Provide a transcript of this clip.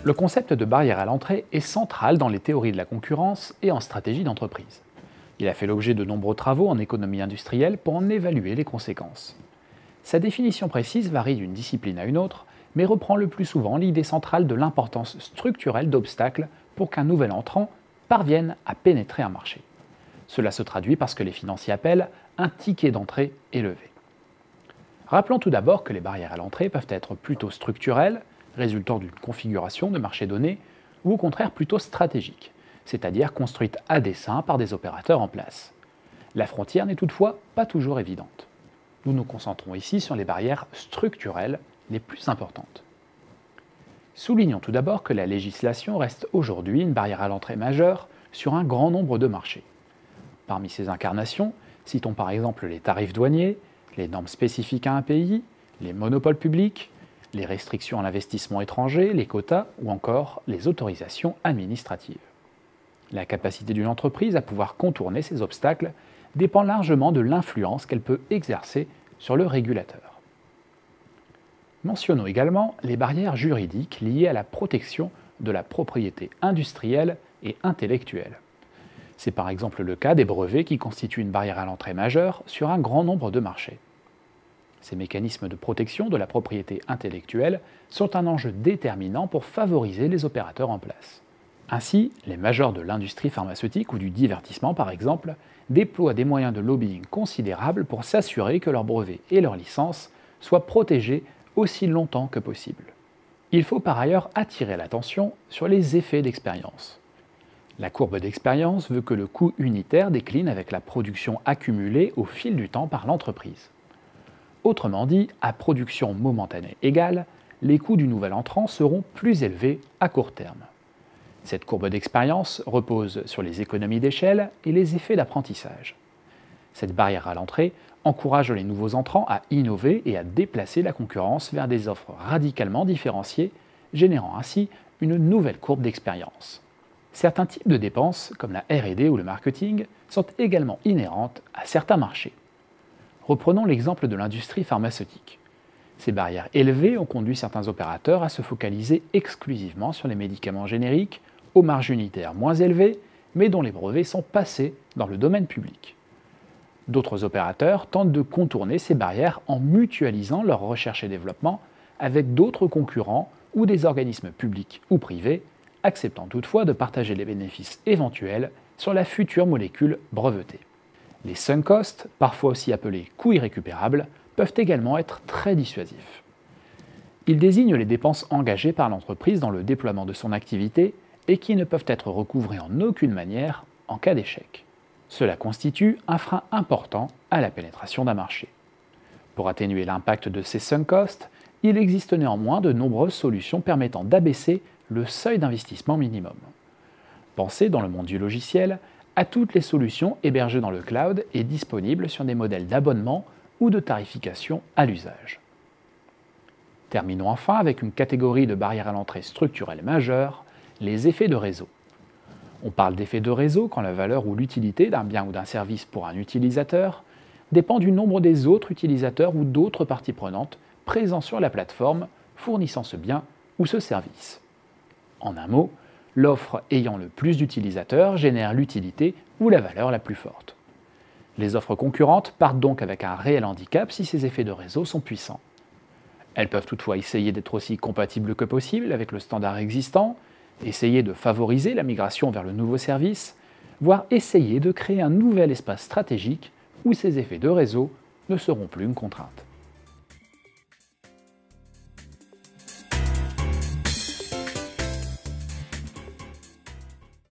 Le concept de barrière à l'entrée est central dans les théories de la concurrence et en stratégie d'entreprise. Il a fait l'objet de nombreux travaux en économie industrielle pour en évaluer les conséquences. Sa définition précise varie d'une discipline à une autre, mais reprend le plus souvent l'idée centrale de l'importance structurelle d'obstacles pour qu'un nouvel entrant parvienne à pénétrer un marché. Cela se traduit par ce que les financiers appellent un ticket d'entrée élevé. Rappelons tout d'abord que les barrières à l'entrée peuvent être plutôt structurelles, résultant d'une configuration de marché donné, ou au contraire plutôt stratégiques, c'est-à-dire construites à dessein par des opérateurs en place. La frontière n'est toutefois pas toujours évidente. Nous nous concentrons ici sur les barrières structurelles les plus importantes. Soulignons tout d'abord que la législation reste aujourd'hui une barrière à l'entrée majeure sur un grand nombre de marchés. Parmi ces incarnations, citons par exemple les tarifs douaniers, les normes spécifiques à un pays, les monopoles publics, les restrictions à l'investissement étranger, les quotas ou encore les autorisations administratives. La capacité d'une entreprise à pouvoir contourner ces obstacles dépend largement de l'influence qu'elle peut exercer sur le régulateur. Mentionnons également les barrières juridiques liées à la protection de la propriété industrielle et intellectuelle. C'est par exemple le cas des brevets qui constituent une barrière à l'entrée majeure sur un grand nombre de marchés. Ces mécanismes de protection de la propriété intellectuelle sont un enjeu déterminant pour favoriser les opérateurs en place. Ainsi, les majors de l'industrie pharmaceutique ou du divertissement par exemple déploient des moyens de lobbying considérables pour s'assurer que leurs brevets et leurs licences soient protégés aussi longtemps que possible. Il faut par ailleurs attirer l'attention sur les effets d'expérience. La courbe d'expérience veut que le coût unitaire décline avec la production accumulée au fil du temps par l'entreprise. Autrement dit, à production momentanée égale, les coûts du nouvel entrant seront plus élevés à court terme. Cette courbe d'expérience repose sur les économies d'échelle et les effets d'apprentissage. Cette barrière à l'entrée encourage les nouveaux entrants à innover et à déplacer la concurrence vers des offres radicalement différenciées, générant ainsi une nouvelle courbe d'expérience. Certains types de dépenses, comme la R&D ou le marketing, sont également inhérentes à certains marchés. Reprenons l'exemple de l'industrie pharmaceutique. Ces barrières élevées ont conduit certains opérateurs à se focaliser exclusivement sur les médicaments génériques, aux marges unitaires moins élevées, mais dont les brevets sont passés dans le domaine public. D'autres opérateurs tentent de contourner ces barrières en mutualisant leur recherche et développement avec d'autres concurrents ou des organismes publics ou privés, acceptant toutefois de partager les bénéfices éventuels sur la future molécule brevetée. Les sunk costs, parfois aussi appelés coûts irrécupérables, peuvent également être très dissuasifs. Ils désignent les dépenses engagées par l'entreprise dans le déploiement de son activité et qui ne peuvent être recouvrées en aucune manière en cas d'échec. Cela constitue un frein important à la pénétration d'un marché. Pour atténuer l'impact de ces sunk costs, il existe néanmoins de nombreuses solutions permettant d'abaisser le seuil d'investissement minimum. Pensez dans le monde du logiciel à toutes les solutions hébergées dans le cloud et disponibles sur des modèles d'abonnement ou de tarification à l'usage. Terminons enfin avec une catégorie de barrières à l'entrée structurelles majeures, les effets de réseau. On parle d'effets de réseau quand la valeur ou l'utilité d'un bien ou d'un service pour un utilisateur dépend du nombre des autres utilisateurs ou d'autres parties prenantes présents sur la plateforme fournissant ce bien ou ce service. En un mot, l'offre ayant le plus d'utilisateurs génère l'utilité ou la valeur la plus forte. Les offres concurrentes partent donc avec un réel handicap si ces effets de réseau sont puissants. Elles peuvent toutefois essayer d'être aussi compatibles que possible avec le standard existant, essayer de favoriser la migration vers le nouveau service, voire essayer de créer un nouvel espace stratégique où ces effets de réseau ne seront plus une contrainte.